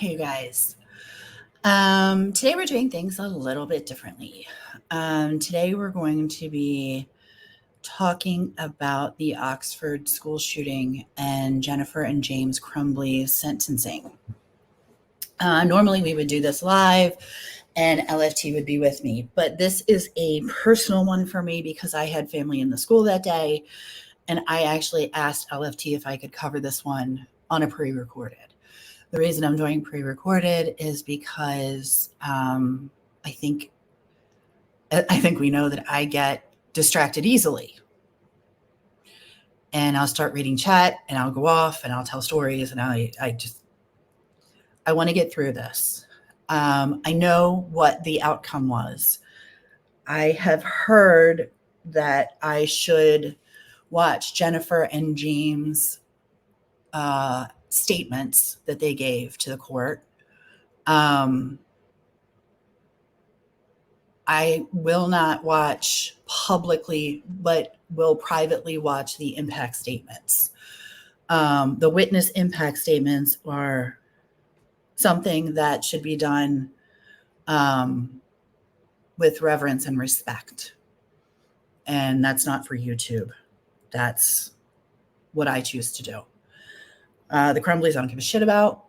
Hey guys. Today we're doing things a little bit differently. Today we're going to be talking about the Oxford school shooting and Jennifer and James Crumbley's sentencing. Normally we would do this live and LFT would be with me, but this is a personal one for me because I had family in the school that day, and I actually asked LFT if I could cover this one on a pre-recorded. The reason I'm doing pre-recorded is because I think we know that I get distracted easily, and I'll start reading chat, and I'll go off, and I'll tell stories, and I want to get through this. I know what the outcome was. I have heard that I should watch Jennifer and James' statements that they gave to the court. I will not watch publicly, but will privately watch the impact statements. The witness impact statements are something that should be done with reverence and respect. And that's not for YouTube. That's what I choose to do. The Crumbleys I don't give a shit about.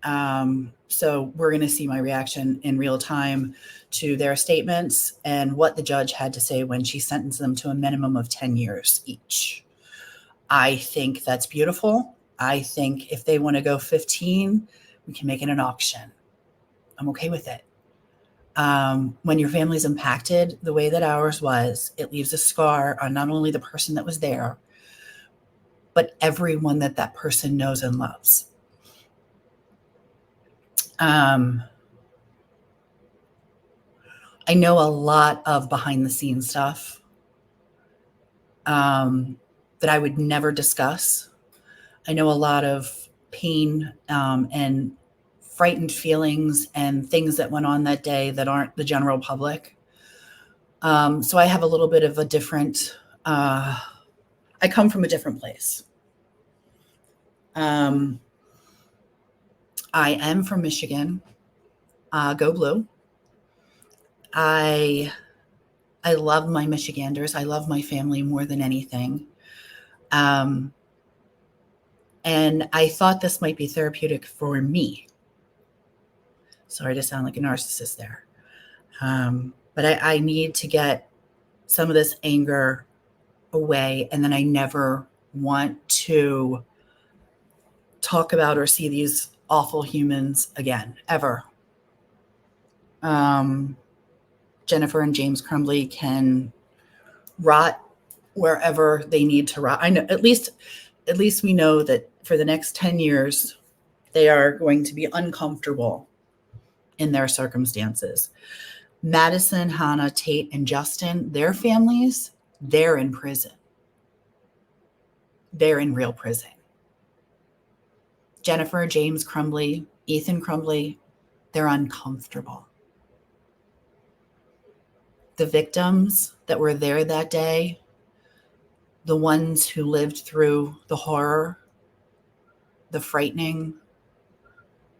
So we're going to see my reaction in real time to their statements and what the judge had to say when she sentenced them to a minimum of 10 years each. I think that's beautiful. I think if they want to go 15, we can make it an auction. I'm okay with it. When your family's impacted the way that ours was, it leaves a scar on not only the person that was there, but everyone that person knows and loves. I know a lot of behind the scenes stuff that I would never discuss. I know a lot of pain and frightened feelings and things that went on that day that aren't the general public. So I have a little bit of a different, I come from a different place. I am from Michigan. Go Blue. I love my Michiganders. I love my family more than anything. And I thought this might be therapeutic for me. Sorry to sound like a narcissist there. But I need to get some of this anger away, and then I never want to talk about or see these awful humans again, ever. Jennifer and James Crumbley can rot wherever they need to rot. I know at least we know that for the next 10 years, they are going to be uncomfortable in their circumstances. Madison, Hannah, Tate, and Justin, their families, they're in prison. They're in real prison. Jennifer, James Crumbley, Ethan Crumbley, they're uncomfortable. The victims that were there that day, the ones who lived through the horror, the frightening,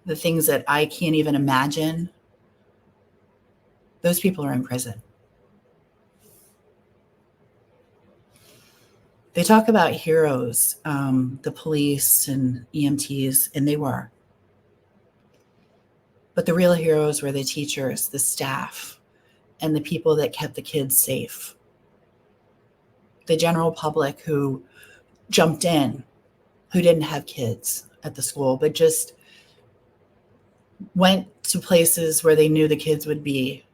the things that I can't even imagine, those people are in prison. They talk about heroes, the police and EMTs, and they were. But the real heroes were the teachers, the staff, and the people that kept the kids safe. The general public who jumped in, who didn't have kids at the school, but just went to places where they knew the kids would be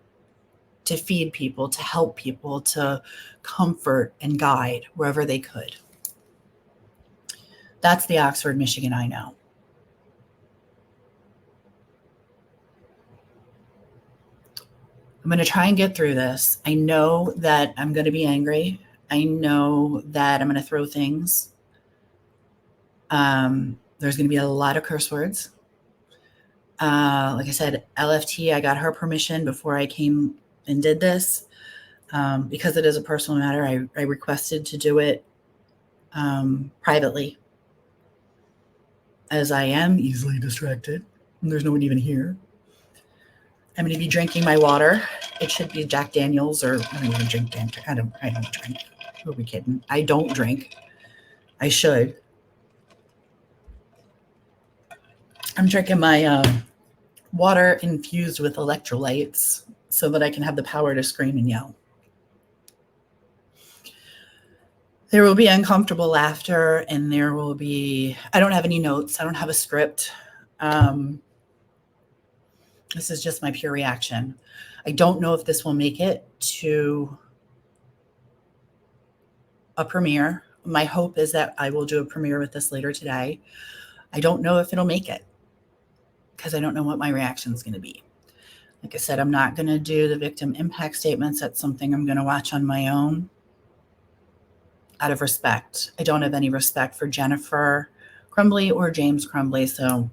to feed people, to help people, to comfort and guide wherever they could. That's the Oxford, Michigan I know. I'm going to try and get through this. I know that I'm going to be angry. I know that I'm going to throw things. There's going to be a lot of curse words. Like I said, LFT, I got her permission before I came and did this. Because it is a personal matter, I requested to do it privately. as I am easily distracted, and there's no one even here. I'm going to be drinking my water. It should be Jack Daniels, or I don't even drink. I don't drink. Who are we kidding? I don't drink. I should. I'm drinking my water infused with electrolytes so that I can have the power to scream and yell. There will be uncomfortable laughter, and there will be, I don't have any notes. I don't have a script. This is just my pure reaction. I don't know if this will make it to a premiere. My hope is that I will do a premiere with this later today. I don't know if it'll make it because I don't know what my reaction is going to be. Like I said, I'm not going to do the victim impact statements. That's something I'm going to watch on my own out of respect. I don't have any respect for Jennifer Crumbley or James Crumbley, so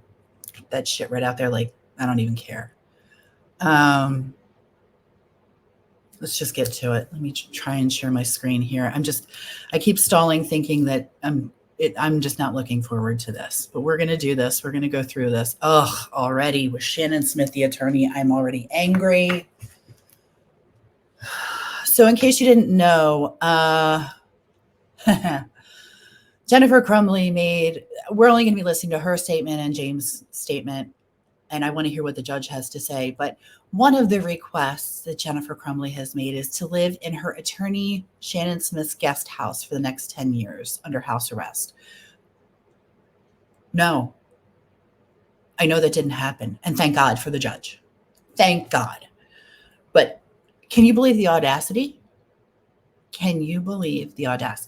that shit right out there, like, I don't even care. Let's just get to it. Let me try and share my screen here. I keep stalling thinking that I'm just not looking forward to this, but we're going to do this. We're going to go through this. Ugh, already with Shannon Smith, the attorney, I'm already angry. So in case you didn't know, Jennifer Crumbley we're only going to be listening to her statement and James' statement, and I want to hear what the judge has to say. But one of the requests that Jennifer Crumbley has made is to live in her attorney Shannon Smith's guest house for the next 10 years under house arrest. No, I know that didn't happen. And thank God for the judge. Thank God. But can you believe the audacity? Can you believe the audacity?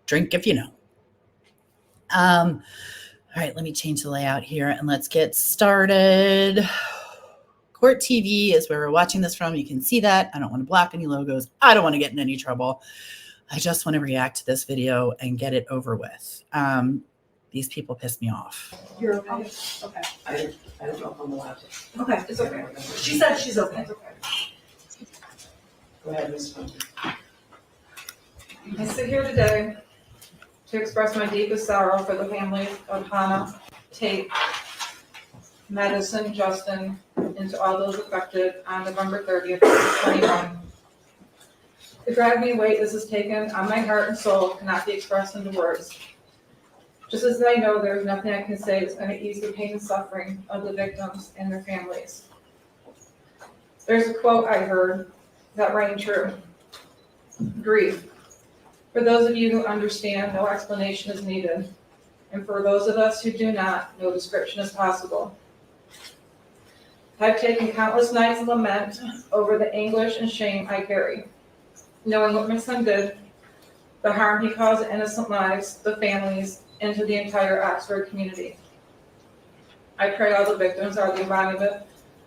Drink if you know. All right, let me change the layout here and let's get started. Court TV is where we're watching this from. You can see that. I don't want to block any logos. I don't want to get in any trouble. I just want to react to this video and get it over with. These people piss me off. You're okay? Okay. I don't know if I'm allowed to. Okay, it's okay. She said she's okay. It's okay. Go ahead, Ms. Funk. I sit here today to express my deepest sorrow for the families of Hannah, Tate, Madison, Justin, and to all those affected on November 30th, 2021. The dragging weight this has taken on my heart and soul cannot be expressed into words. Just as I know there is nothing I can say that's going to ease the pain and suffering of the victims and their families. There's a quote I heard that rang true. Grief. For those of you who understand, no explanation is needed. And for those of us who do not, no description is possible. I've taken countless nights of lament over the anguish and shame I carry, knowing what my son did, the harm he caused to innocent lives, the families, and to the entire Oxford community. I pray all the victims are the embodiment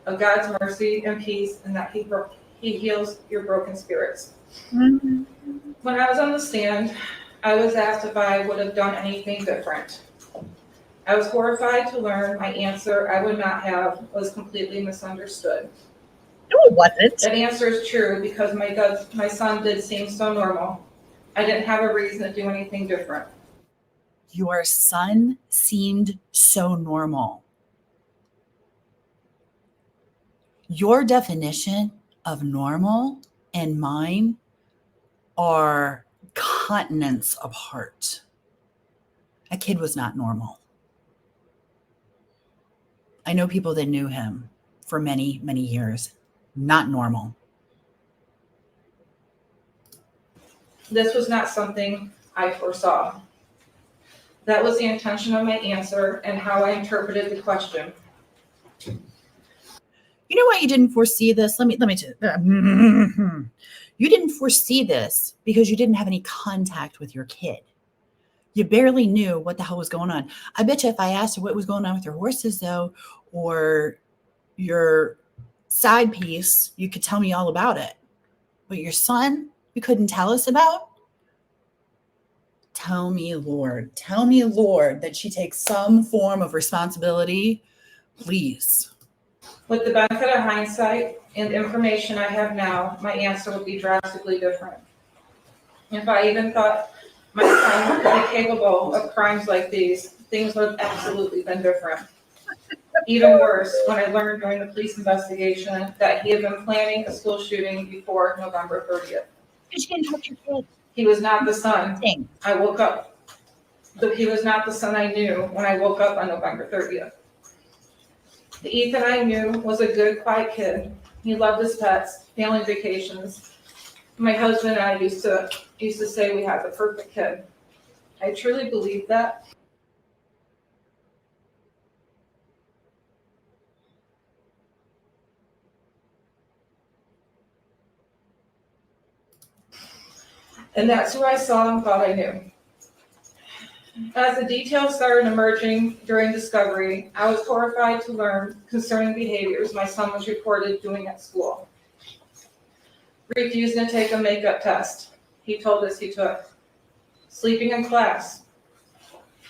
of God's mercy and peace, and that He heals your broken spirits. Mm-hmm. When I was on the stand, I was asked if I would have done anything different. I was horrified to learn my answer I would not have was completely misunderstood. No, it wasn't. That answer is true because my son did seem so normal. I didn't have a reason to do anything different. Your son seemed so normal. Your definition of normal and mine are continents apart. That kid was not normal. I know people that knew him for many, many years. Not normal. This was not something I foresaw. That was the intention of my answer and how I interpreted the question. You know why you didn't foresee this? Let me you didn't foresee this because you didn't have any contact with your kid. You barely knew what the hell was going on. I bet you if I asked her what was going on with your horses, though, or your side piece, you could tell me all about it. But your son, you couldn't tell us about? Tell me, Lord, that she takes some form of responsibility, please. With the benefit of hindsight and the information I have now, my answer would be drastically different. If I even thought my son could be capable of crimes like these, things would have absolutely been different. Even worse, when I learned during the police investigation that he had been planning a school shooting before November 30th. You can't touch your kid. He was not the son Dang. I woke up, he was not the son I knew when I woke up on November 30th. The Ethan I knew was a good, quiet kid. He loved his pets, family vacations. My husband and I used to say we had the perfect kid. I truly believe that. And that's who I saw and thought I knew. As the details started emerging during discovery, I was horrified to learn concerning behaviors my son was reported doing at school. Refusing to take a makeup test he told us he took. Sleeping in class.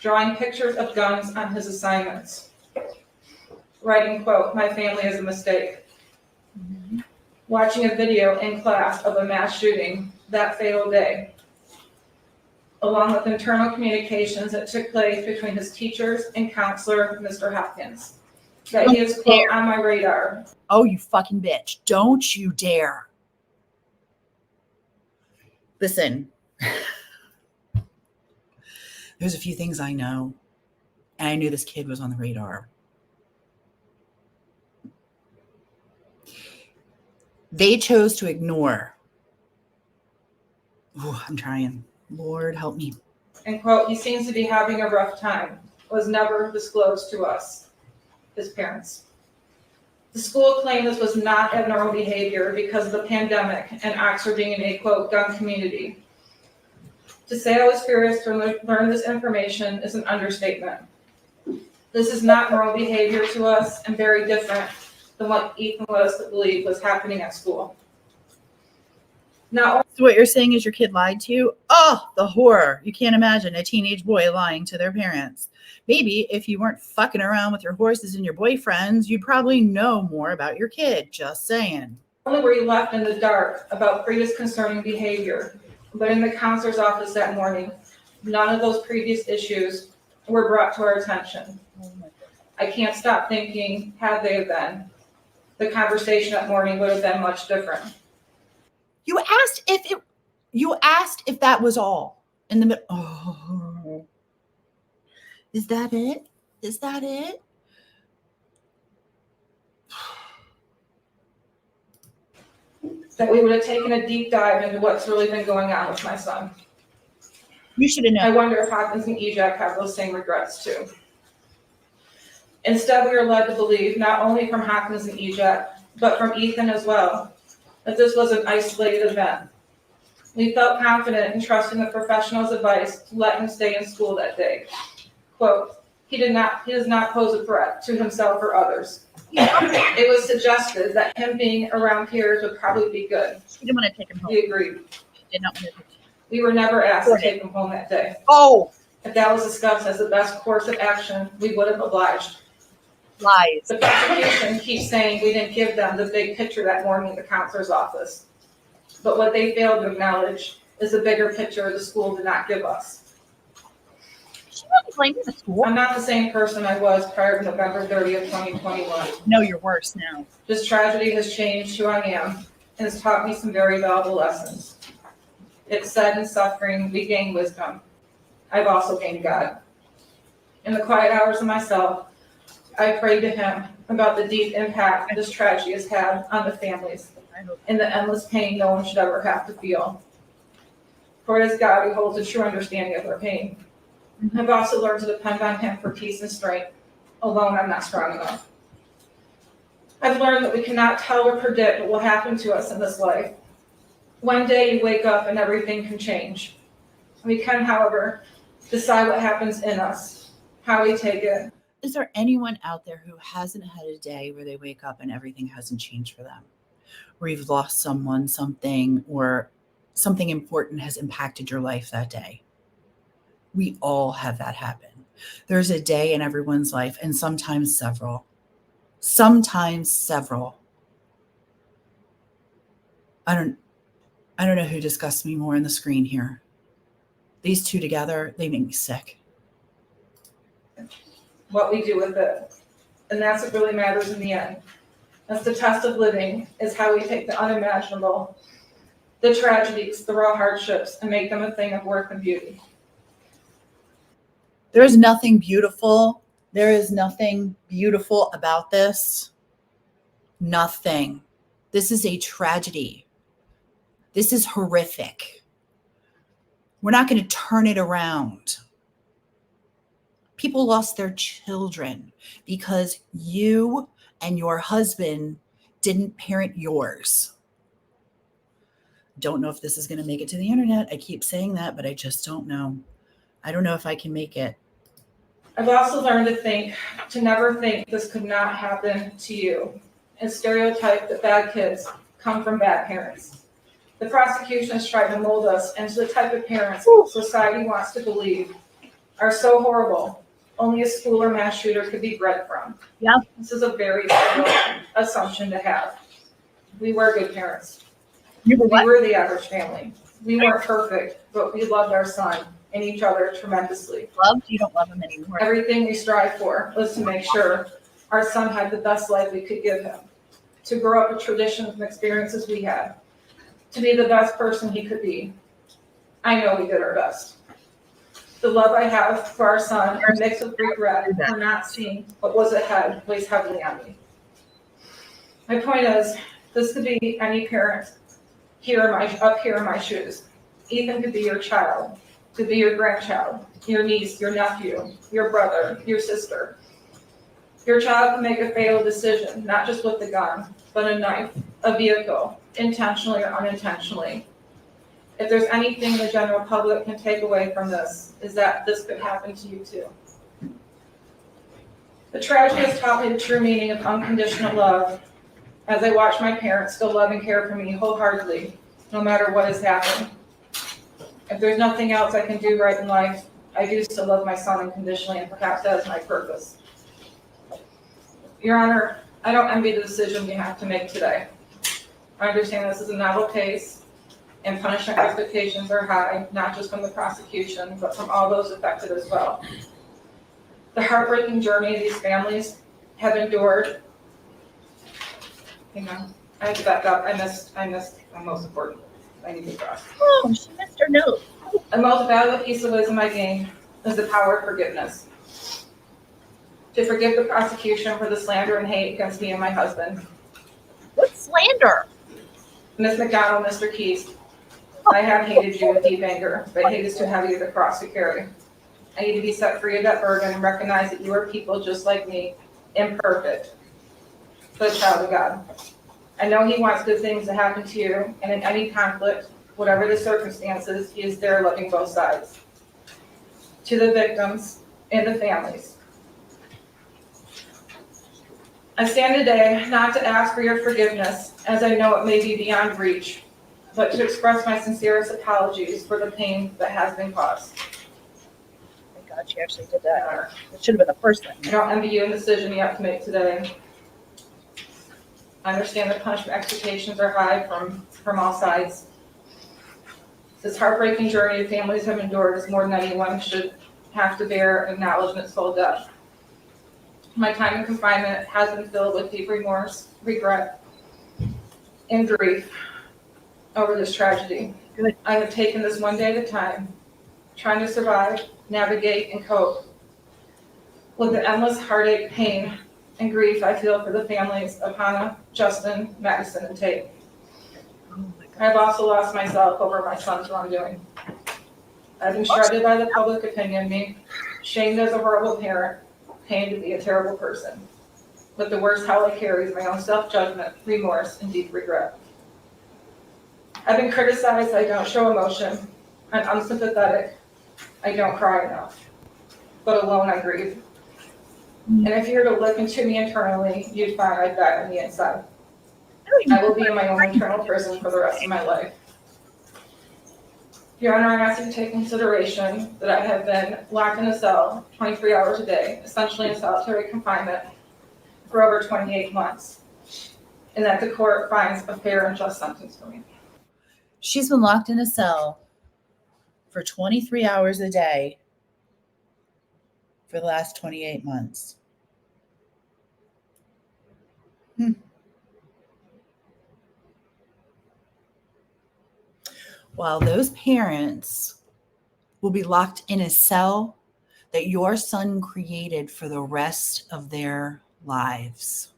Drawing pictures of guns on his assignments. Writing, quote, "My family is a mistake." Watching a video in class of a mass shooting that fatal day, along with internal communications that took place between his teachers and counselor, Mr. Hopkins. That he is, quote, "on my radar." Oh, you fucking bitch. Don't you dare. Listen, there's a few things I know, and I knew this kid was on the radar. They chose to ignore. Ooh, I'm trying. Lord, help me. And, quote, "He seems to be having a rough time," was never disclosed to us, his parents. The school claimed this was not abnormal behavior because of the pandemic and Oxford being a, quote, "gun community." To say I was furious to learn this information is an understatement. This is not normal behavior to us and very different than what Ethan led us to believe was happening at school. Now, So what you're saying is your kid lied to you? Oh, the horror. You can't imagine a teenage boy lying to their parents. Maybe if you weren't fucking around with your horses and your boyfriends, you'd probably know more about your kid. Just saying. only were you left in the dark about previous concerning behavior, but in the counselor's office that morning, none of those previous issues were brought to our attention. I can't stop thinking, had they been, the conversation that morning would have been much different. You asked if that was all in the middle. Oh, is that it? Is that it? That we would have taken a deep dive into what's really been going on with my son. You should have I known. wonder if Hopkins and EJAC have those same regrets too. Instead, we are led to believe, not only from Hopkins and EJAC, but from Ethan as well, that this was an isolated event. We felt confident in trusting the professional's advice to let him stay in school that day. Quote, he does not pose a threat to himself or others. It was suggested that him being around peers would probably be good. She didn't want to take him home. We agreed. She did not want to take him home. We were never asked to take him home that day. Oh, If that was discussed as the best course of action, we would have obliged. lies. The prosecution keeps saying we didn't give them the big picture that morning in the counselor's office. But what they failed to acknowledge is the bigger picture the school did not give us. She wasn't blaming the school. I'm not the same person I was prior to November 30th, 2021. No, you're worse now. This tragedy has changed who I am and has taught me some very valuable lessons. It's said in suffering we gain wisdom. I've also gained God. In the quiet hours of myself, I prayed to him about the deep impact this tragedy has had on the families and the endless pain no one should ever have to feel. For it is God who holds a true understanding of their pain. I've also learned to depend on him for peace and strength. Alone, I'm not strong enough. I've learned that we cannot tell or predict what will happen to us in this life. One day you wake up and everything can change. We can, however, decide what happens in us, how we take it. Is there anyone out there who hasn't had a day where they wake up and everything hasn't changed for them? Where you've lost someone, something, or something important has impacted your life that day? We all have that happen. There's a day in everyone's life, and sometimes several. Sometimes several. I don't know who disgusts me more on the screen here. These two together, they make me sick. What we do with it. And that's what really matters in the end. That's the test of living, is how we take the unimaginable, the tragedies, the raw hardships, and make them a thing of worth and beauty. There is nothing beautiful. There is nothing beautiful about this. Nothing. This is a tragedy. This is horrific. We're not going to turn it around. People lost their children because you and your husband didn't parent yours. Don't know if this is going to make it to the internet. I keep saying that, but I just don't know. I don't know if I can make it. I've also learned to never think this could not happen to you, and stereotype that bad kids come from bad parents. The prosecution has tried to mold us into the type of parents society wants to believe are so horrible, only a school or mass shooter could be bred from. Yeah. This is a very simple assumption to have. We were good parents. You were We what? were the average family. We weren't perfect, but we loved our son and each other tremendously. Loved? You don't love him anymore. Everything we strived for was to make sure our son had the best life we could give him, to grow up with traditions and experiences we had, to be the best person he could be. I know we did our best. The love I have for our son, mixed with regret for not seeing what was ahead, weighs heavily on me. My point is, this could be any parent up here in my shoes. Ethan could be your child, could be your grandchild, your niece, your nephew, your brother, your sister. Your child can make a fatal decision, not just with the gun, but a knife, a vehicle, intentionally or unintentionally. If there's anything the general public can take away from this, is that this could happen to you too. The tragedy has taught me the true meaning of unconditional love, as I watch my parents still love and care for me wholeheartedly, no matter what has happened. If there's nothing else I can do right in life, I do still love my son unconditionally, and perhaps that is my purpose. Your Honor, I don't envy the decision we have to make today. I understand this is a novel case, and punishment expectations are high, not just from the prosecution, but from all those affected as well. The heartbreaking journey these families have endured. Hang on, I have to back up. I missed the most important. I need to cross. Oh, she missed her note. The most valuable piece of wisdom I gained is the power of forgiveness. To forgive the prosecution for the slander and hate against me and my husband. What slander? Ms. McDonald, Mr. Keys, I have hated you with deep anger, but hate is too heavy of a cross to carry. I need to be set free of that burden and recognize that you are people just like me, imperfect, but a child of God. I know He wants good things to happen to you, and in any conflict, whatever the circumstances, He is there loving both sides. To the victims and the families, I stand today not to ask for your forgiveness, as I know it may be beyond reach, but to express my sincerest apologies for the pain that has been caused. Thank God she actually did that. It should have been the first thing. I don't envy you in the decision you have to make today. I understand the punishment expectations are high from all sides. This heartbreaking journey families have endured is more than anyone should have to bear and acknowledge in its full depth. My time in confinement has been filled with deep remorse, regret, and grief over this tragedy. Good. I have taken this one day at a time, trying to survive, navigate, and cope with the endless heartache, pain, and grief I feel for the families of Hannah, Justin, Madison, and Tate. Oh my God. I've also lost myself over my son's wrongdoing. I've been shredded by the public opinion of me, shamed as a horrible parent, pained to be a terrible person. But the worst hell I carry is my own self-judgment, remorse, and deep regret. I've been criticized I don't show emotion. I'm unsympathetic. I don't cry enough. But alone I grieve. And if you were to look into me internally, you'd find I've died on the inside. I will be in my own internal prison for the rest of my life. Your Honor, I'm asking you to take consideration that I have been locked in a cell 23 hours a day, essentially in solitary confinement, for over 28 months, and that the court finds a fair and just sentence for me. She's been locked in a cell for 23 hours a day for the last 28 months. While those parents will be locked in a cell that your son created for the rest of their lives.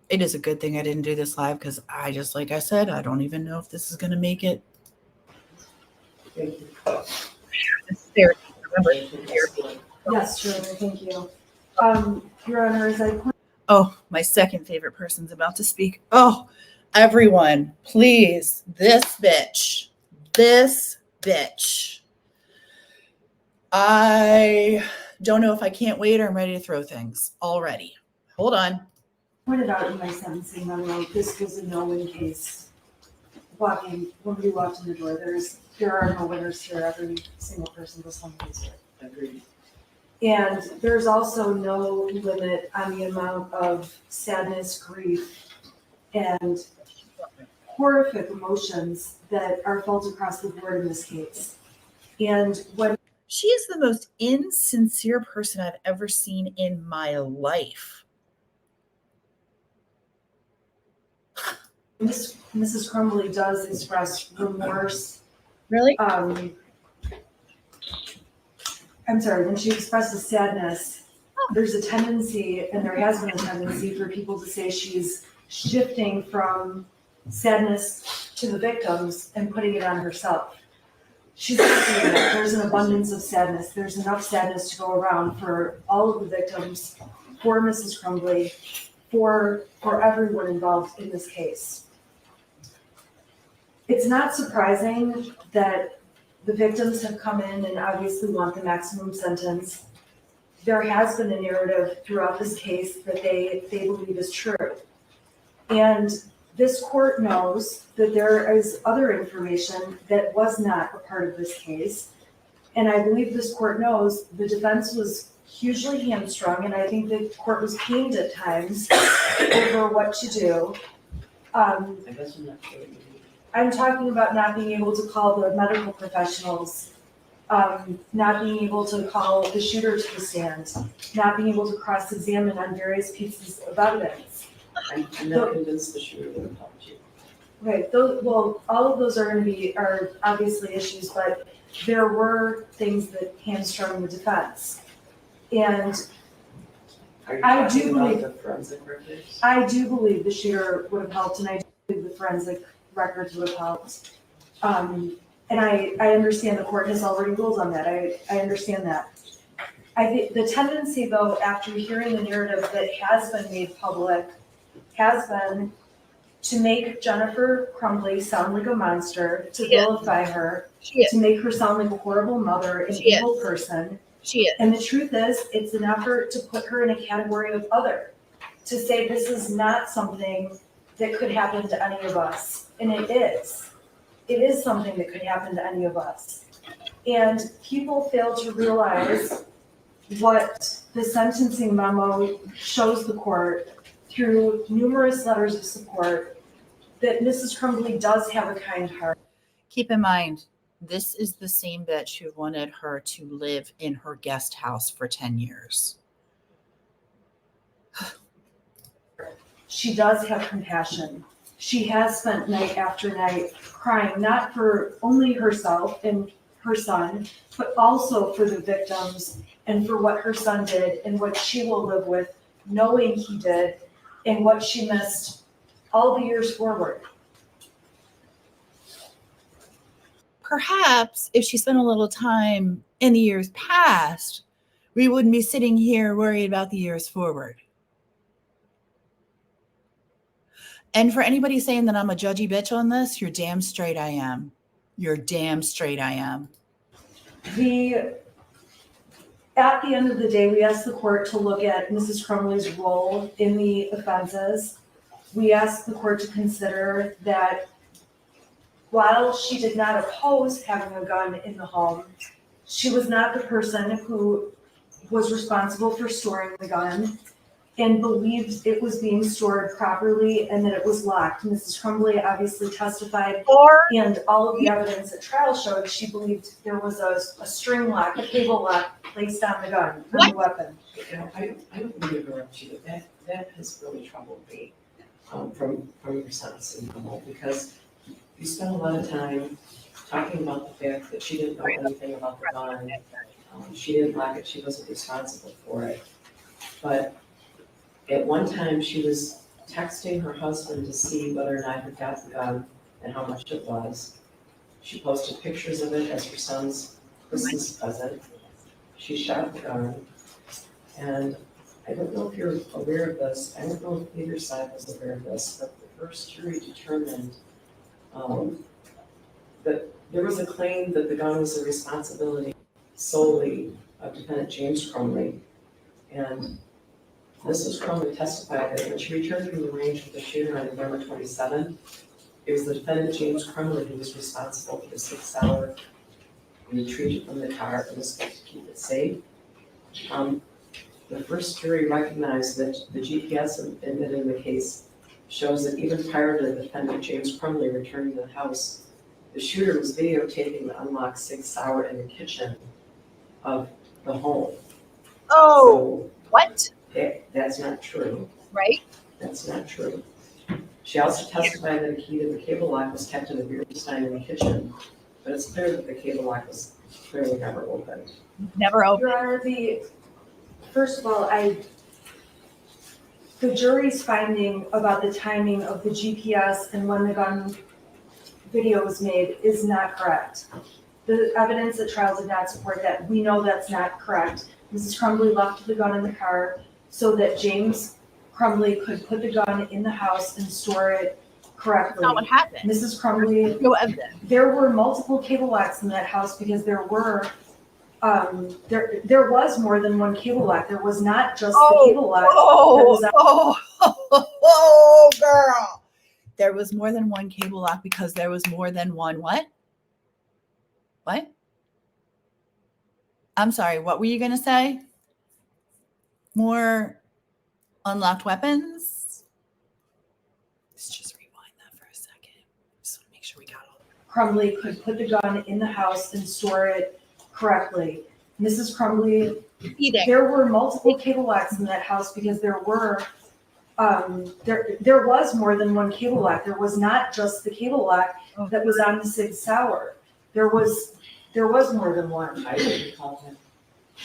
It is a good thing I didn't do this live because like I said, I don't even know if this is going to make it. Thank you. It's therapy. Remember, Thank you. therapy. Yes, sure, thank you. Your Honor, as I Oh, my second favorite person's about to speak. Oh, everyone, please, this bitch. I don't know if I can't wait or I'm ready to throw things already. Hold on. pointed out in my sentencing memo, this was a no-win case. When we walked in the door, there are no winners here, every single person was home here. Agreed. And there's also no limit on the amount of sadness, grief, and horrific emotions that are felt across the board in this case. And when She is the most insincere person I've ever seen in my life. Mrs. Crumbley does express remorse, Really? I'm sorry, when she expresses sadness, there's a tendency, and there has been a tendency for people to say she's shifting from sadness to the victims and putting it on herself. She's not doing that. There's an abundance of sadness. There's enough sadness to go around for all of the victims, for Mrs. Crumbley, for everyone involved in this case. It's not surprising that the victims have come in and obviously want the maximum sentence. There has been a narrative throughout this case that they believe is true. And this court knows that there is other information that was not a part of this case. And I believe this court knows the defense was hugely hamstrung, and I think the court was pained at times over what to do. I guess I'm not sure. I'm talking about not being able to call the medical professionals, not being able to call the shooter to the stand, not being able to cross-examine on various pieces of evidence. I'm not convinced the shooter would have helped you. Right, all of those are obviously issues, but there were things that hamstrung the defense. And Are you I do talking about believe- the forensic records? I do believe the shooter would have helped, and I do believe the forensic records would have helped. And I understand the court has already ruled on that. I understand that. I think the tendency, though, after hearing the narrative that has been made public, has been to make Jennifer Crumbley sound like a monster, to vilify her, She is. to make her sound like a horrible mother, an She is. evil person. She is. And the truth is, it's an effort to put her in a category of other, to say this is not something that could happen to any of us. And it is. It is something that could happen to any of us. And people fail to realize what the sentencing memo shows the court through numerous letters of support, that Mrs. Crumbley does have a kind heart. Keep in mind, this is the same bitch who wanted her to live in her guest house for 10 years. She does have compassion. She has spent night after night crying, not for only herself and her son, but also for the victims and for what her son did and what she will live with, knowing he did, and what she missed all the years forward. Perhaps if she spent a little time in the years past, we wouldn't be sitting here worried about the years forward. And for anybody saying that I'm a judgy bitch on this, you're damn straight I am. You're damn straight I am. At the end of the day, we asked the court to look at Mrs. Crumbley's role in the offenses. We asked the court to consider that while she did not oppose having a gun in the home, she was not the person who was responsible for storing the gun. and believed it was being stored properly and that it was locked. Mrs. Crumbley obviously testified, and all of the evidence at trial showed she believed there was a string lock, a cable lock placed on the gun, on the weapon. You know, I don't mean to interrupt you, but that has really troubled me, from your sentence in the whole, because you spent a lot of time talking about the fact that she didn't know anything about the gun. She didn't lock it, she wasn't responsible for it. But at one time, she was texting her husband to see whether or not he got the gun and how much it was. She posted pictures of it as her son's Christmas present. She shot the gun. And I don't know if you're aware of this, I don't know if either side was aware of this, but the first jury determined that there was a claim that the gun was the responsibility solely of defendant James Crumbley. And Mrs. Crumbley testified that when she returned from the range with the shooter on November 27, it was the defendant James Crumbley who was responsible for the 6-hour retrieve from the car and was supposed to keep it safe. The first jury recognized that the GPS admitted in the case shows that even prior to the defendant James Crumbley returning to the house, the shooter was videotaping the unlocked 6-hour in the kitchen of the home. Oh, what? That's not true. Right? That's not true. She also testified that a key to the cable lock was kept in the beer stein in the kitchen, but it's clear that the cable lock was clearly never opened. Never opened. Your Honor, first of all, the jury's finding about the timing of the GPS and when the gun video was made is not correct. The evidence at trial did not support that. We know that's not correct. Mrs. Crumbley left the gun in the car so that James Crumbley could put the gun in the house and store it correctly. That's not what happened. Mrs. Crumbley, No evidence. there were multiple cable locks in that house because there were there was more than one cable lock. There was not just the cable lock. Oh, girl. There was more than one cable lock because there was more than one what? What? I'm sorry, what were you going to say? More unlocked weapons? Let's just rewind that for a second. Just want to make sure we got all Crumbley could put the gun in the house and store it correctly. Mrs. Crumbley, there were multiple cable locks in that house because there were there was more than one cable lock. There was not just the cable lock that was on the Sig Sauer. There was more than one. I didn't recall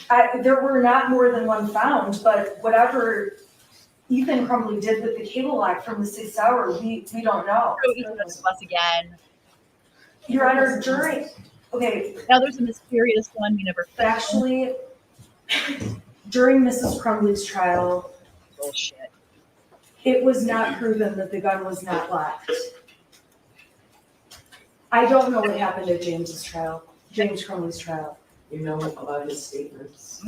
that. There were not more than one found, but whatever Ethan Crumbley did with the cable lock from the Sig Sauer, we don't know. Throw Ethan under the bus again. Your Honor, okay. Now there's a mysterious one we never found. Actually, during Mrs. Crumbley's trial, Bullshit. it was not proven that the gun was not locked. I don't know what happened at James Crumbley's trial. You know about his statements.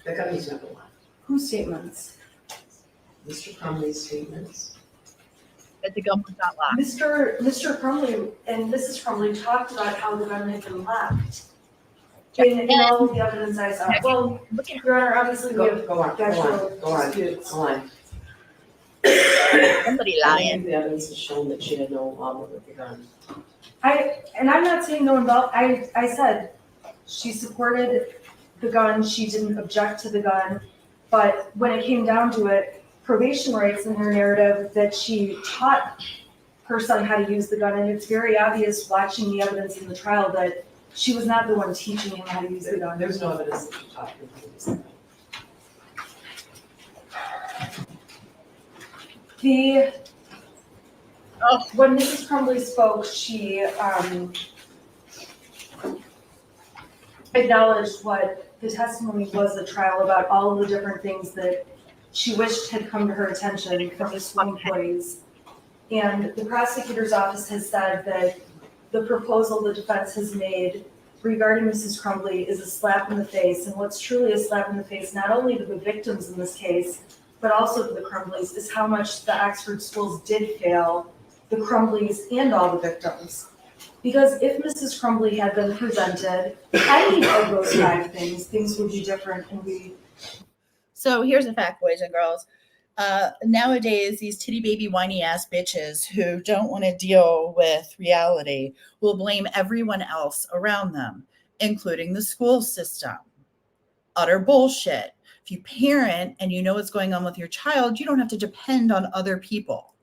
The gun was never locked. Whose statements? Mr. Crumbley's statements. That the gun was not locked. Mr. Crumbley and Mrs. Crumbley talked about how the gun had been locked. In all of the evidence I saw. Well, Look at her. Your Honor, obviously we have Go on. disputes. Somebody I lying. think the evidence has shown that she had no involvement with the gun. And I'm not saying no involved. I said she supported the gun. She didn't object to the gun. But when it came down to it, probation writes in her narrative that she taught her son how to use the gun. And it's very obvious watching the evidence in the trial that she was not the one teaching him how to use the gun. There's no evidence that she taught him how to use the gun. When Mrs. Crumbley spoke, she acknowledged what the testimony was at trial about all of the different things that she wished had come to her attention from the school employees. And the prosecutor's office has said that the proposal the defense has made regarding Mrs. Crumbley is a slap in the face. And what's truly a slap in the face, not only to the victims in this case, but also to the Crumbleys, is how much the Oxford schools did fail the Crumbleys and all the victims. Because if Mrs. Crumbley had been presented any of those 5 things would be different and we. So here's a fact, boys and girls. Nowadays, these titty baby whiny ass bitches who don't want to deal with reality will blame everyone else around them, including the school system. Utter bullshit. If you parent and you know what's going on with your child, you don't have to depend on other people.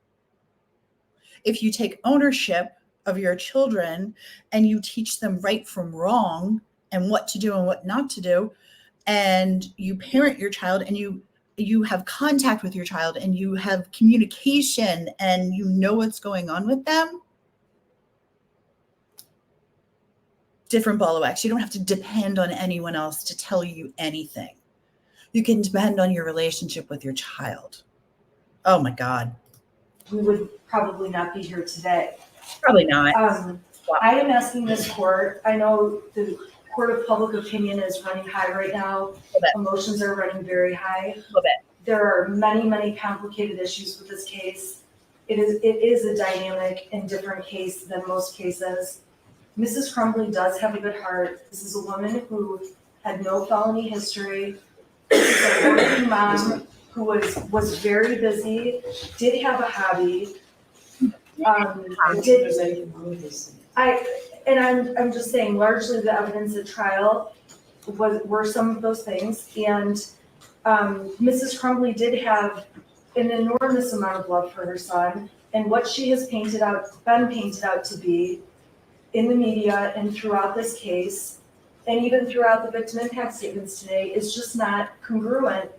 If you take ownership of your children and you teach them right from wrong and what to do and what not to do, and you parent your child and you have contact with your child and you have communication and you know what's going on with them, different ball of wax. You don't have to depend on anyone else to tell you anything. You can depend on your relationship with your child. Oh my God. We would probably not be here today. Probably not. I am asking this court, I know the court of public opinion is running high right now. Emotions are running very high. There are many, many complicated issues with this case. It is a dynamic and different case than most cases. Mrs. Crumbley does have a good heart. This is a woman who had no felony history. She's a working mom who was very busy, did have a hobby. I don't think there's anything wrong with this. I'm just saying, largely the evidence at trial were some of those things. And Mrs. Crumbley did have an enormous amount of love for her son, and what she has been painted out to be in the media and throughout this case, and even throughout the victim impact statements today, is just not congruent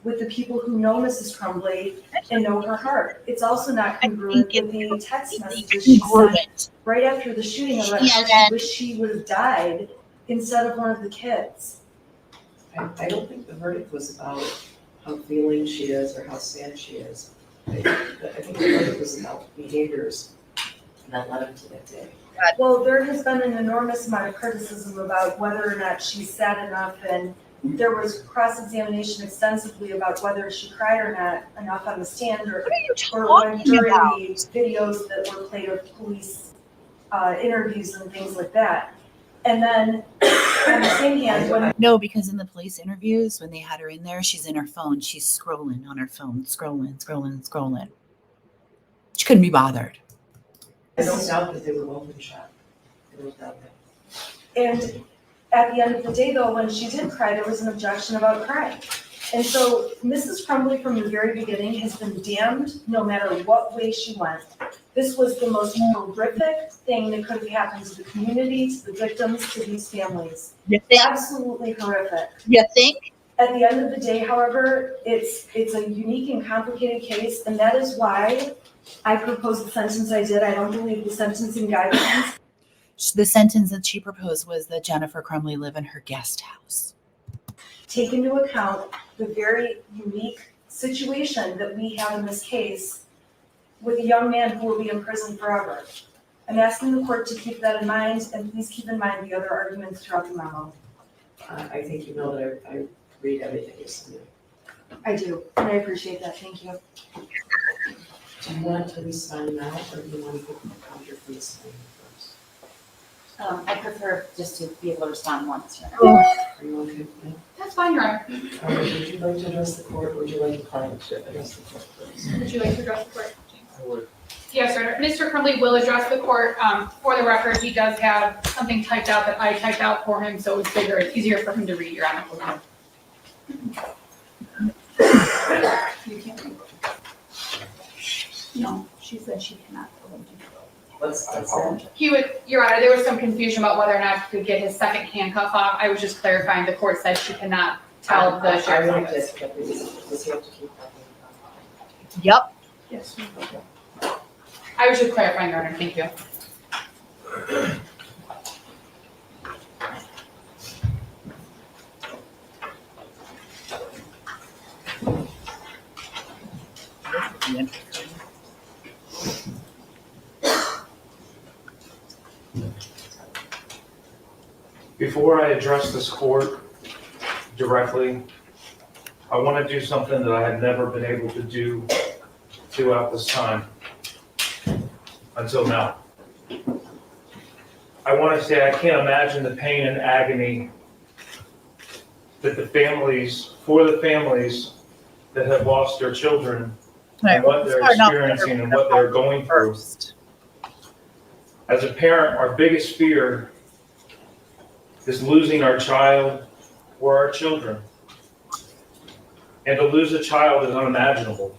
with the people who know Mrs. Crumbley and know her heart. It's also not congruent with the text messages she sent right after the shooting about how she wished she would have died instead of one of the kids. I don't think the verdict was about how feeling she is or how sad she is. I think the verdict was about behaviors that led up to that day. Well, there has been an enormous amount of criticism about whether or not she's sad enough, and there was cross-examination extensively about whether she cried or not enough on the stand, or when during the videos that were played of police interviews and things like that. And then on the same hand, No, because in the police interviews, when they had her in there, she's in her phone. She's scrolling on her phone, scrolling. She couldn't be bothered. I don't doubt that they were open shot. I don't doubt that. And at the end of the day, though, when she did cry, there was an objection about crying. And so Mrs. Crumbley from the very beginning has been damned no matter what way she went. This was the most horrific thing that could have happened to the community, to the victims, to these families. You think? Absolutely horrific. You think? At the end of the day, however, it's a unique and complicated case, and that is why I proposed the sentence I did. I don't believe the sentencing guidelines. The sentence that she proposed was that Jennifer Crumbley live in her guest house. Take into account the very unique situation that we have in this case with a young man who will be in prison forever. I'm asking the court to keep that in mind, and please keep in mind the other arguments throughout the memo. I think you know that I read everything you submit. I do, and I appreciate that. Thank you. Do you want to respond now, or do you want to get the counter for the signing first? I prefer just to be able to respond once. Are you okay with that? That's fine, Your Honor. Would you like to address the court, or would you like the client to address the court first? Would you like to address the court? I would. Yes, sir. Mr. Crumbley will address the court. For the record, he does have something typed out that I typed out for him, so it's bigger, it's easier for him to read, Your Honor. You can't. No, she said she cannot. What's that? He would, Your Honor, there was some confusion about whether or not he could get his second handcuff off. I was just clarifying, the court said she cannot tell the I sheriff's want office. to, does he have to keep that? Yep. Yes. I was just clarifying, Your Honor, thank you. Before I address this court directly, I want to do something that I had never been able to do throughout this time until now. I want to say I can't imagine the pain and agony that for the families that have lost their children and what they're Start off experiencing and what they're going through. first. As a parent, our biggest fear is losing our child or our children. And to lose a child is unimaginable.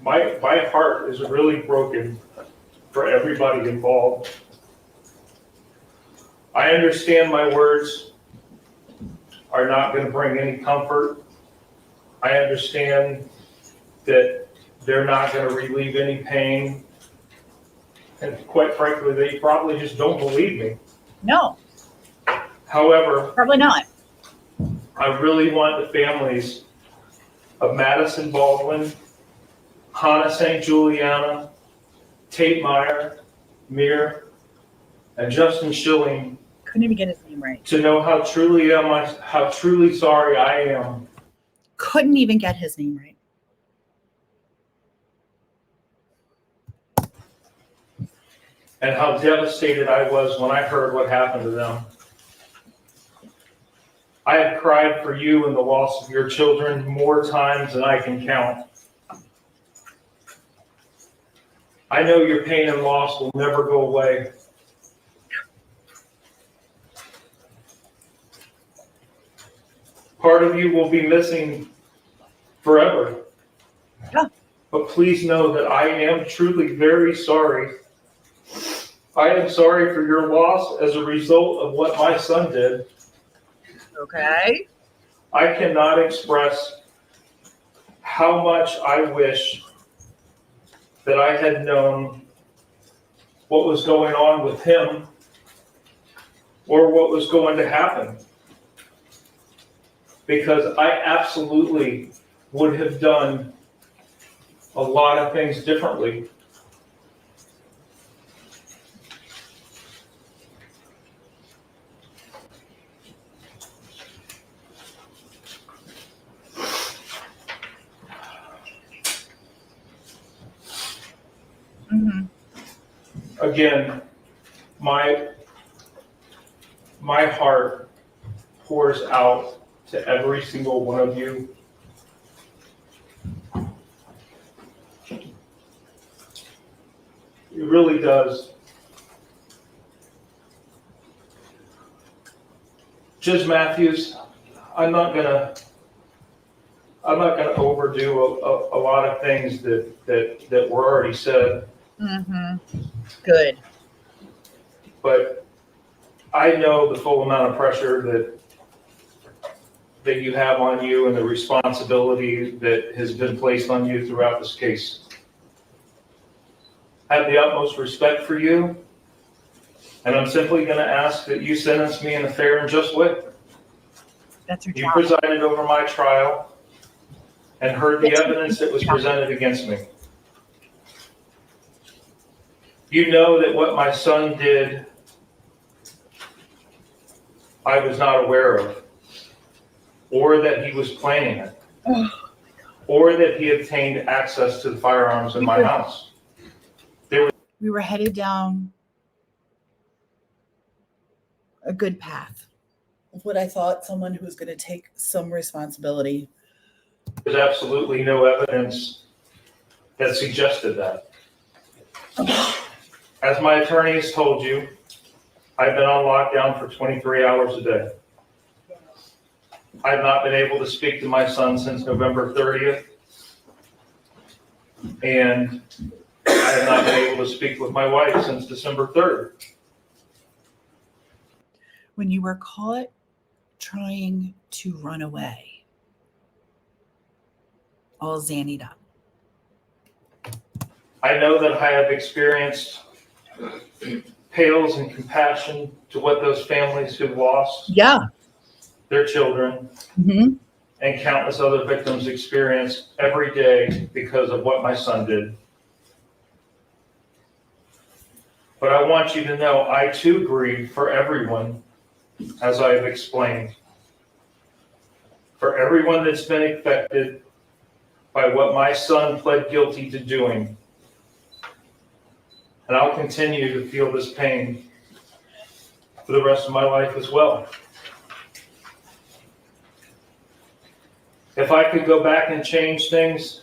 My heart is really broken for everybody involved. I understand my words are not going to bring any comfort. I understand that they're not going to relieve any pain. And quite frankly, they probably just don't believe me. No, However, probably not. I really want the families of Madison Baldwin, Hannah St. Juliana, Tate Meyer, Mir, and Justin Schilling Couldn't even get his name right. to know how truly sorry I am. Couldn't even get his name right. And how devastated I was when I heard what happened to them. I have cried for you and the loss of your children more times than I can count. I know your pain and loss will never go away. Part of you will be missing forever. Yeah. But please know that I am truly very sorry. I am sorry for your loss as a result of what my son did. Okay. I cannot express how much I wish that I had known what was going on with him or what was going to happen. Because I absolutely would have done a lot of things differently. Mm-hmm. Again, my heart pours out to every single one of you. It really does. Judge Matthews, I'm not gonna overdo a lot of things that were already said. Mm-hmm. Good. But I know the full amount of pressure that you have on you and the responsibility that has been placed on you throughout this case. I have the utmost respect for you, and I'm simply going to ask that you sentence me in a fair and just way. That's your You job. presided over my trial and heard the evidence that was presented against me. You know that what my son did, I was not aware of, or that he was planning it, or that he obtained access to the firearms in my house. We were headed down a good path of what I thought someone who was going to take some responsibility. There's absolutely no evidence that suggested that. As my attorney has told you, I've been on lockdown for 23 hours a day. I've not been able to speak to my son since November 30th. And I have not been able to speak with my wife since December 3rd. When you were caught trying to run away, all zannied up. I know that I have experienced pales in compassion to what those families who've lost Yeah. their children Mm-hmm. and countless other victims experience every day because of what my son did. But I want you to know I too grieve for everyone, as I have explained. For everyone that's been affected by what my son pled guilty to doing. And I'll continue to feel this pain for the rest of my life as well. If I could go back and change things,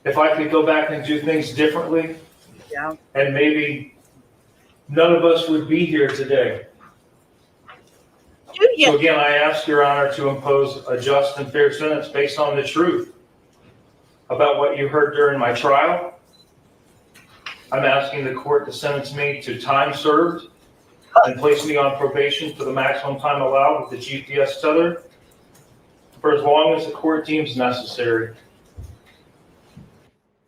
if I could go back and do things differently, Yeah. and maybe none of us would be here today. Do you? So again, I ask Your Honor to impose a just and fair sentence based on the truth about what you heard during my trial. I'm asking the court to sentence me to time served and place me on probation for the maximum time allowed with the GPS tether for as long as the court deems necessary.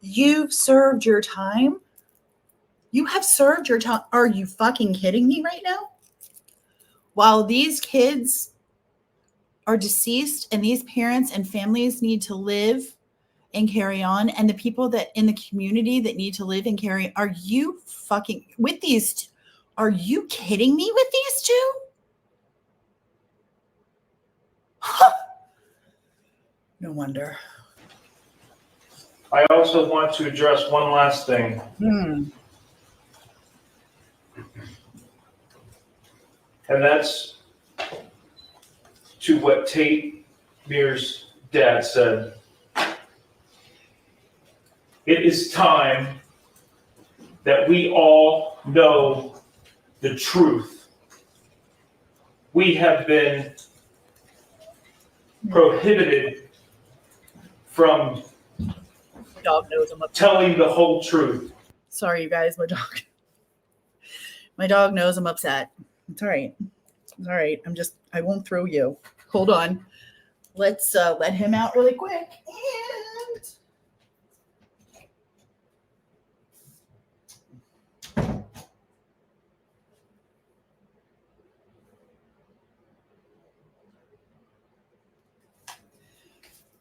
You've served your time? You have served your time. Are you fucking kidding me right now? While these kids are deceased and these parents and families need to live and carry on, and the people that in the community that need to live and carry, are you fucking with these? Are you kidding me with these two? No wonder. I also want to address one last thing. And that's to what Decip-HER's dad said. It is time that we all know the truth. We have been prohibited from My dog knows I'm upset. telling the whole truth. Sorry, you guys. My dog knows I'm upset. It's all right. It's all right. I won't throw you. Hold on. Let's let him out really quick.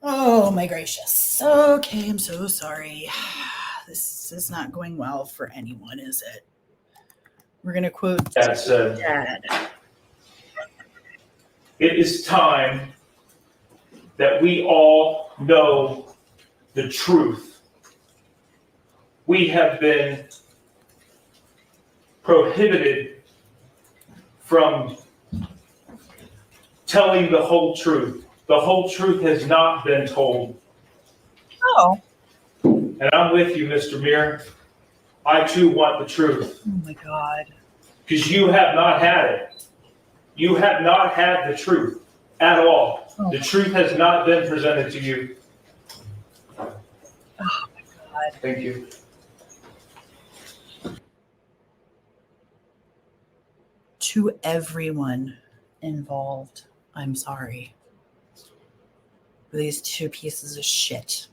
Oh my gracious. Okay, I'm so sorry. This is not going well for anyone, is it? We're going to quote Dad said, Dad. it is time that we all know the truth. We have been prohibited from telling the whole truth. The whole truth has not been told. Oh. And I'm with you, Mr. Muir. I too want the truth. Oh my God. Because you have not had it. You have not had the truth at all. Oh. The truth has not been presented to you. Oh my God. Thank you. To everyone involved, I'm sorry. These two pieces of shit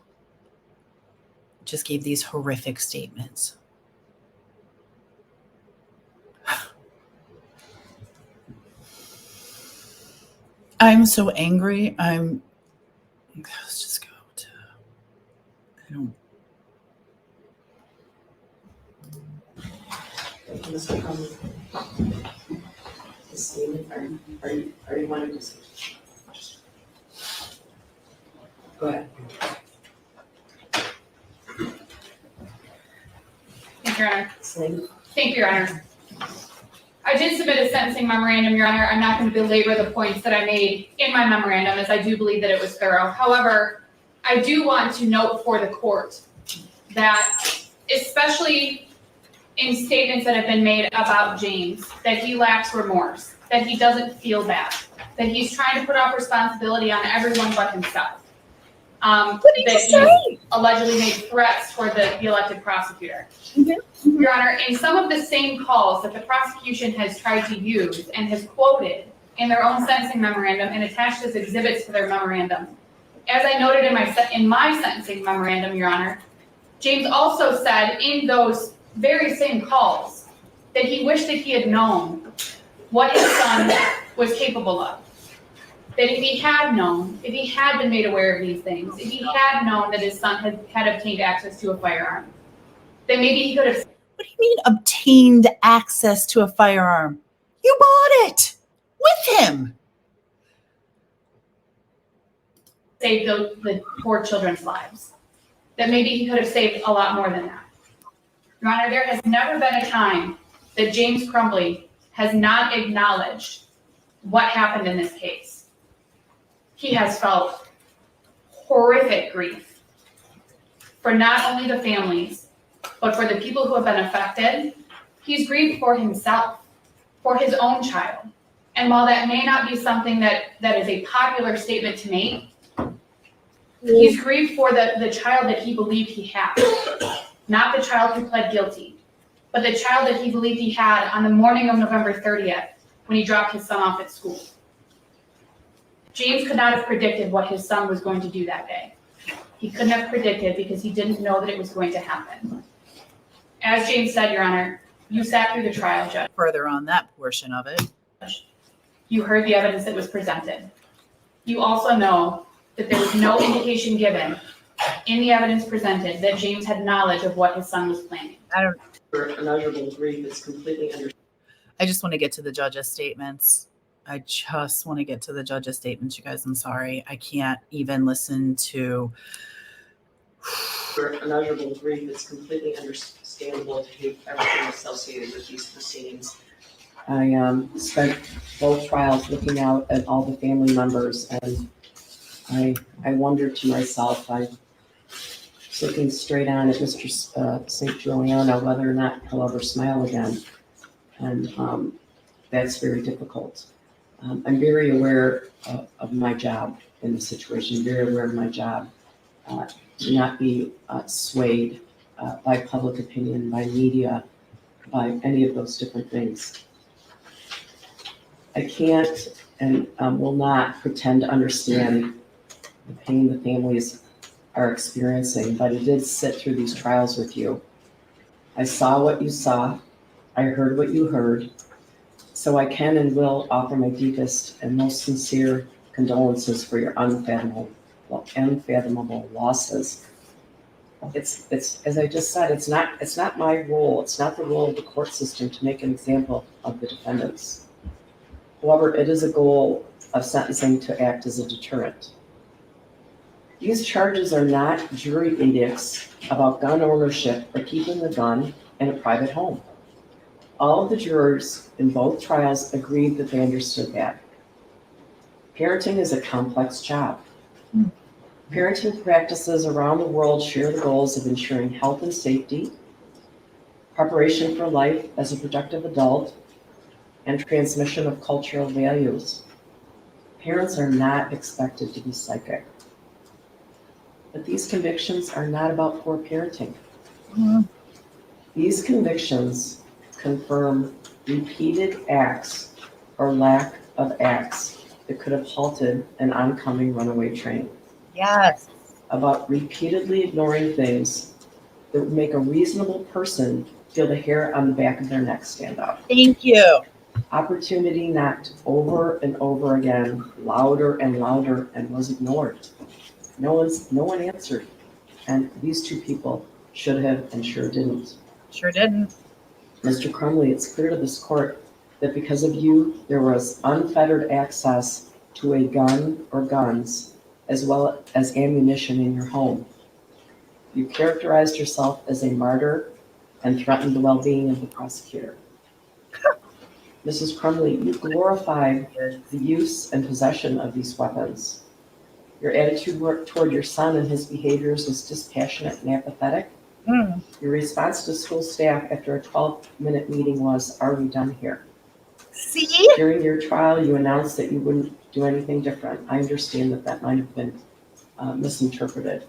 just gave these horrific statements. I'm so angry. Let's just go to, I don't. Mr. Crumbley, this statement, are you wanting to say? Go ahead. Thank you, Your Honor. Say. Thank you, Your Honor. I did submit a sentencing memorandum, Your Honor. I'm not going to belabor the points that I made in my memorandum, as I do believe that it was thorough. However, I do want to note for the court that, especially in statements that have been made about James, that he lacks remorse, that he doesn't feel bad, that he's trying to put off responsibility on everyone but himself. What did That you say? he allegedly made threats toward the elected prosecutor. Your Honor, in some of the same calls that the prosecution has tried to use and has quoted in their own sentencing memorandum and attached as exhibits to their memorandum, as I noted in my sentencing memorandum, Your Honor, James also said in those very same calls that he wished that he had known what his son was capable of. That if he had known, if he had been made aware of these things, if he had known that his son had obtained access to a firearm, then maybe he could have What do you mean obtained access to a firearm? You bought it with him. saved the poor children's lives. That maybe he could have saved a lot more than that. Your Honor, there has never been a time that James Crumbley has not acknowledged what happened in this case. He has felt horrific grief for not only the families, but for the people who have been affected. He's grieved for himself, for his own child. And while that may not be something that is a popular statement to make, he's grieved for the child that he believed he had. Not the child who pled guilty, but the child that he believed he had on the morning of November 30th when he dropped his son off at school. James could not have predicted what his son was going to do that day. He couldn't have predicted because he didn't know that it was going to happen. As James said, Your Honor, you sat through the trial, Judge. Further on that portion of it. You heard the evidence that was presented. You also know that there was no indication given in the evidence presented that James had knowledge of what his son was planning. Unutterable grief is completely understandable. I just want to get to the judge's statements. You guys. I'm sorry. I can't even listen to. Unutterable grief is completely understandable to hate everything associated with these proceedings. I spent both trials looking out at all the family members, and I wondered to myself, I was looking straight on at Mr. St. Juliana, whether or not he'll ever smile again. And that's very difficult. I'm very aware of my job in this situation, very aware of my job. To not be swayed by public opinion, by media, by any of those different things. I can't and will not pretend to understand the pain the families are experiencing, but I did sit through these trials with you. I saw what you saw, I heard what you heard, so I can and will offer my deepest and most sincere condolences for your unfathomable losses. It's as I just said, it's not my role, it's not the role of the court system to make an example of the defendants. However, it is a goal of sentencing to act as a deterrent. These charges are not jury edicts about gun ownership or keeping the gun in a private home. All of the jurors in both trials agreed that they understood that. Parenting is a complex job. Parenting practices around the world share the goals of ensuring health and safety, preparation for life as a productive adult, and transmission of cultural values. Parents are not expected to be psychic. But these convictions are not about poor parenting. These convictions confirm repeated acts or lack of acts that could have halted an oncoming runaway train. Yes. About repeatedly ignoring things that would make a reasonable person feel the hair on the back of their neck stand up. Thank you. Opportunity knocked over and over again, louder and louder, and was ignored. No one answered. And these two people should have and sure didn't. Sure didn't. Mr. Crumbley, it's clear to this court that because of you, there was unfettered access to a gun or guns, as well as ammunition in your home. You characterized yourself as a martyr and threatened the well-being of the prosecutor. Mrs. Crumbley, you glorified the use and possession of these weapons. Your attitude toward your son and his behaviors was dispassionate and apathetic. Your response to school staff after a 12-minute meeting was, "Are we done here?" See? During your trial, you announced that you wouldn't do anything different. I understand that might have been misinterpreted,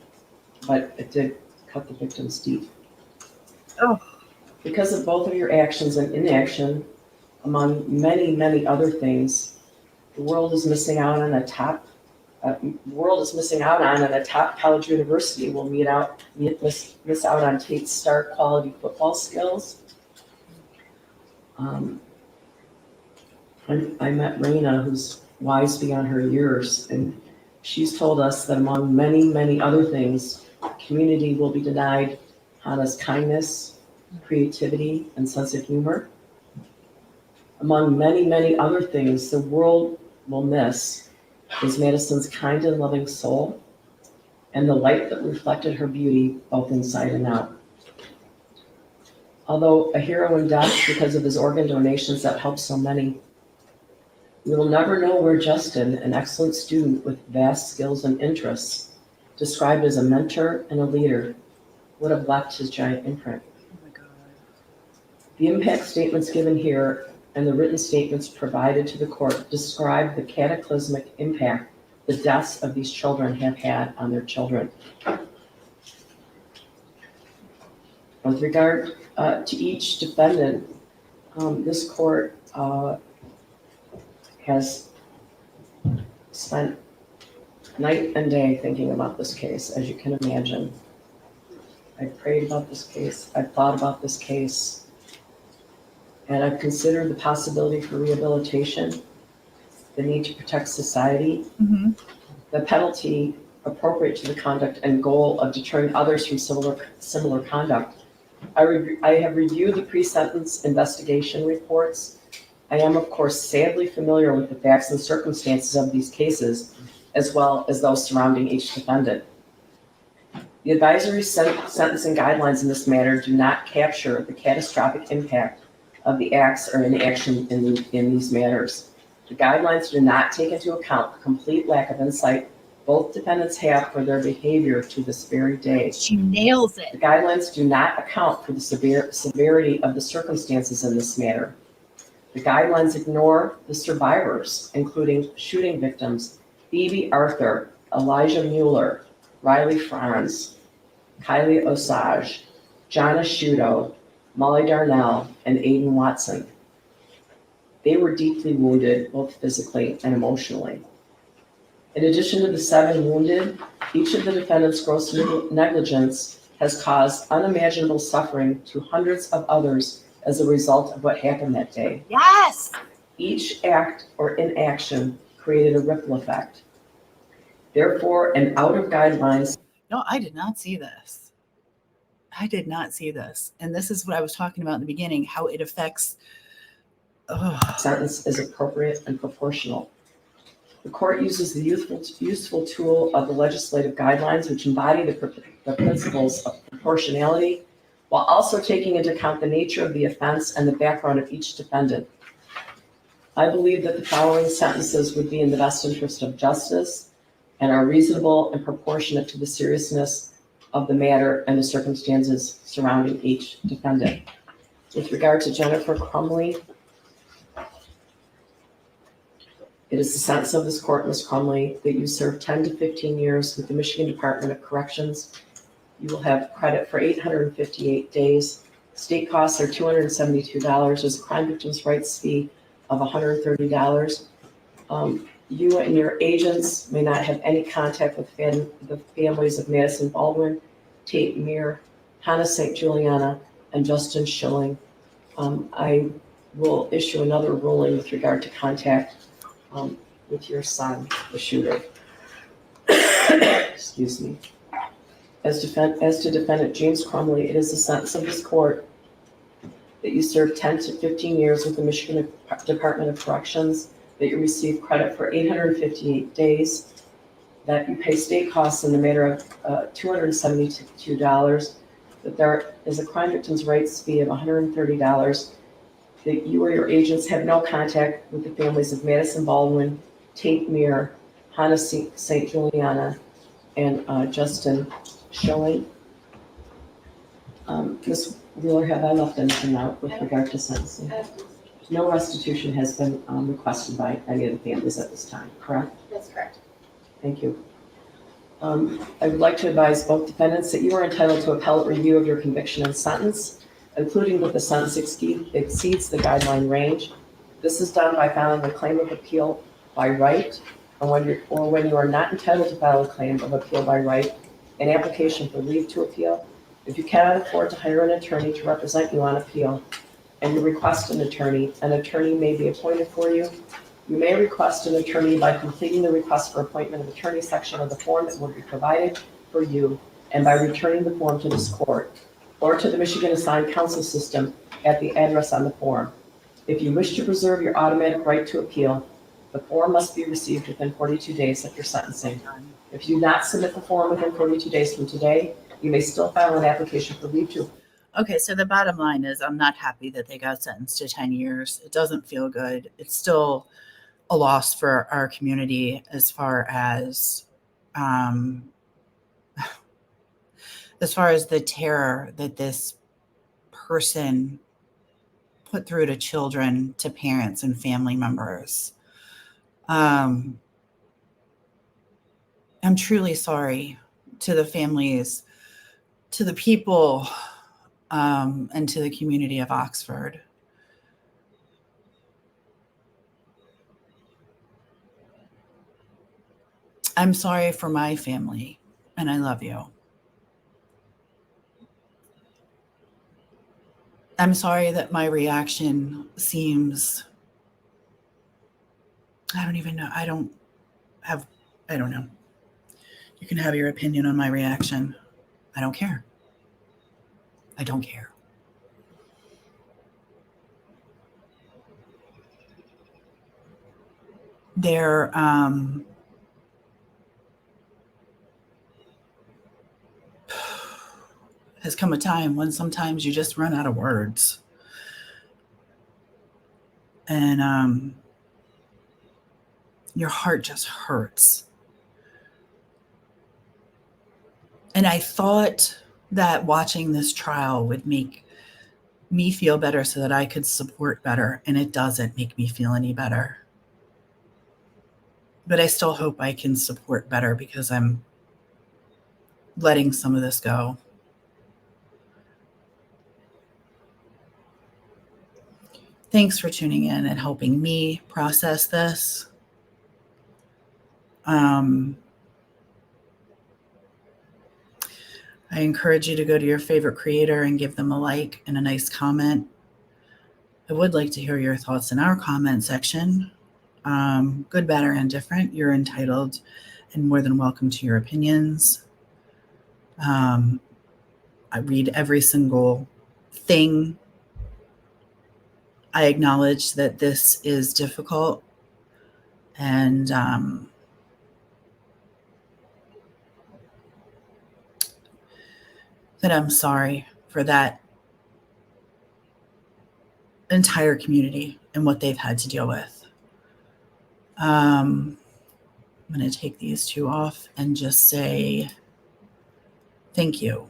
but it did cut the victim's teeth. Oh. Because of both of your actions and inaction, among many, many other things, the world is missing out on a top college university will miss out on Tate's star quality football skills. I met Raina, who's wise beyond her years, and she's told us that among many, many other things, community will be denied Hannah's kindness, creativity, and sense of humor. Among many, many other things, the world will miss is Madison's kind and loving soul and the light that reflected her beauty both inside and out. Although a hero in death because of his organ donations that helped so many. We will never know where Justin, an excellent student with vast skills and interests, described as a mentor and a leader, would have left his giant imprint. Oh my God. The impact statements given here and the written statements provided to the court describe the cataclysmic impact the deaths of these children have had on their children. With regard to each defendant, this court has spent night and day thinking about this case, as you can imagine. I've prayed about this case, I've thought about this case, and I've considered the possibility for rehabilitation, the need to protect society, Mm-hmm. the penalty appropriate to the conduct and goal of deterring others from similar conduct. I have reviewed the pre-sentence investigation reports. I am, of course, sadly familiar with the facts and circumstances of these cases, as well as those surrounding each defendant. The advisory sentencing guidelines in this matter do not capture the catastrophic impact of the acts or inaction in these matters. The guidelines do not take into account the complete lack of insight both defendants have for their behavior to this very day. She nails The it. guidelines do not account for the severity of the circumstances in this matter. The guidelines ignore the survivors, including shooting victims Phoebe Arthur, Elijah Mueller, Riley Franz, Kylie Osage, Jonna Shudo, Molly Darnell, and Aiden Watson. They were deeply wounded, both physically and emotionally. In addition to the 7 wounded, each of the defendants' gross negligence has caused unimaginable suffering to hundreds of others as a result of what happened that day. Yes. Each act or inaction created a ripple effect. Therefore, an out of guidelines No, I did not see this. I did not see this. And this is what I was talking about in the beginning, how it affects. sentence is appropriate and proportional. The court uses the useful tool of the legislative guidelines, which embody the principles of proportionality, while also taking into account the nature of the offense and the background of each defendant. I believe that the following sentences would be in the best interest of justice and are reasonable and proportionate to the seriousness of the matter and the circumstances surrounding each defendant. With regard to Jennifer Crumbley, it is the sentence of this court, Ms. Crumbley, that you serve 10 to 15 years with the Michigan Department of Corrections. You will have credit for 858 days. State costs are $272. There's a crime victims' rights fee of $130. You and your agents may not have any contact with the families of Madison Baldwin, Tate Meir, Hannah St. Juliana, and Justin Schilling. I will issue another ruling with regard to contact with your son, the shooter. Excuse me. As to defendant James Crumbley, it is the sentence of this court that you serve 10 to 15 years with the Michigan Department of Corrections, that you receive credit for 858 days, that you pay state costs in the matter of $272, that there is a crime victims' rights fee of $130, that you or your agents have no contact with the families of Madison Baldwin, Tate Meir, Hannah St. Juliana, and Justin Schilling. Ms. Wheeler, have I left anything out with regard to sentencing? No restitution has been requested by any of the families at this time, correct? That's correct. Thank you. I would like to advise both defendants that you are entitled to appellate review of your conviction and sentence, including that the sentence exceeds the guideline range. This is done by filing a claim of appeal by right, or when you are not entitled to file a claim of appeal by right, an application for leave to appeal. If you cannot afford to hire an attorney to represent you on appeal, and you request an attorney may be appointed for you. You may request an attorney by completing the request for appointment of attorney section of the form that will be provided for you, and by returning the form to this court or to the Michigan Assigned Counsel System at the address on the form. If you wish to preserve your automatic right to appeal, the form must be received within 42 days of your sentencing. If you do not submit the form within 42 days from today, you may still file an application for leave to. Okay, so the bottom line is I'm not happy that they got sentenced to 10 years. It doesn't feel good. It's still a loss for our community um, as far as the terror that this person put through to children, to parents and family members. I'm truly sorry to the families, to the people, and to the community of Oxford. I'm sorry for my family, and I love you. I'm sorry that my reaction seems, I don't even know. I don't know. You can have your opinion on my reaction. I don't care. I don't care. There has come a time when sometimes you just run out of words. And your heart just hurts. And I thought that watching this trial would make me feel better so that I could support better, and it doesn't make me feel any better. But I still hope I can support better because I'm letting some of this go. Thanks for tuning in and helping me process this. I encourage you to go to your favorite creator and give them a like and a nice comment. I would like to hear your thoughts in our comment section. Good, bad, or indifferent. You're entitled and more than welcome to your opinions. I read every single thing. I acknowledge that this is difficult, and that I'm sorry for that entire community and what they've had to deal with. I'm going to take these two off and just say thank you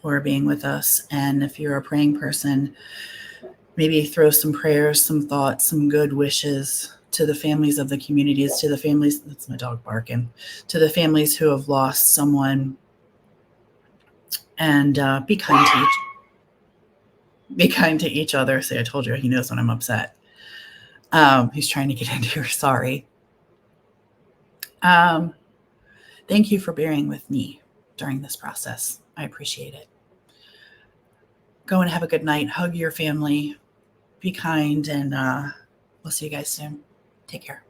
for being with us. And if you're a praying person, maybe throw some prayers, some thoughts, some good wishes to the families of the communities, to the families, that's my dog barking, to the families who have lost someone. And be kind to each other. See, I told you, he knows when I'm upset. He's trying to get into your sorry. Thank you for bearing with me during this process. I appreciate it. Go and have a good night. Hug your family. Be kind, and we'll see you guys soon. Take care.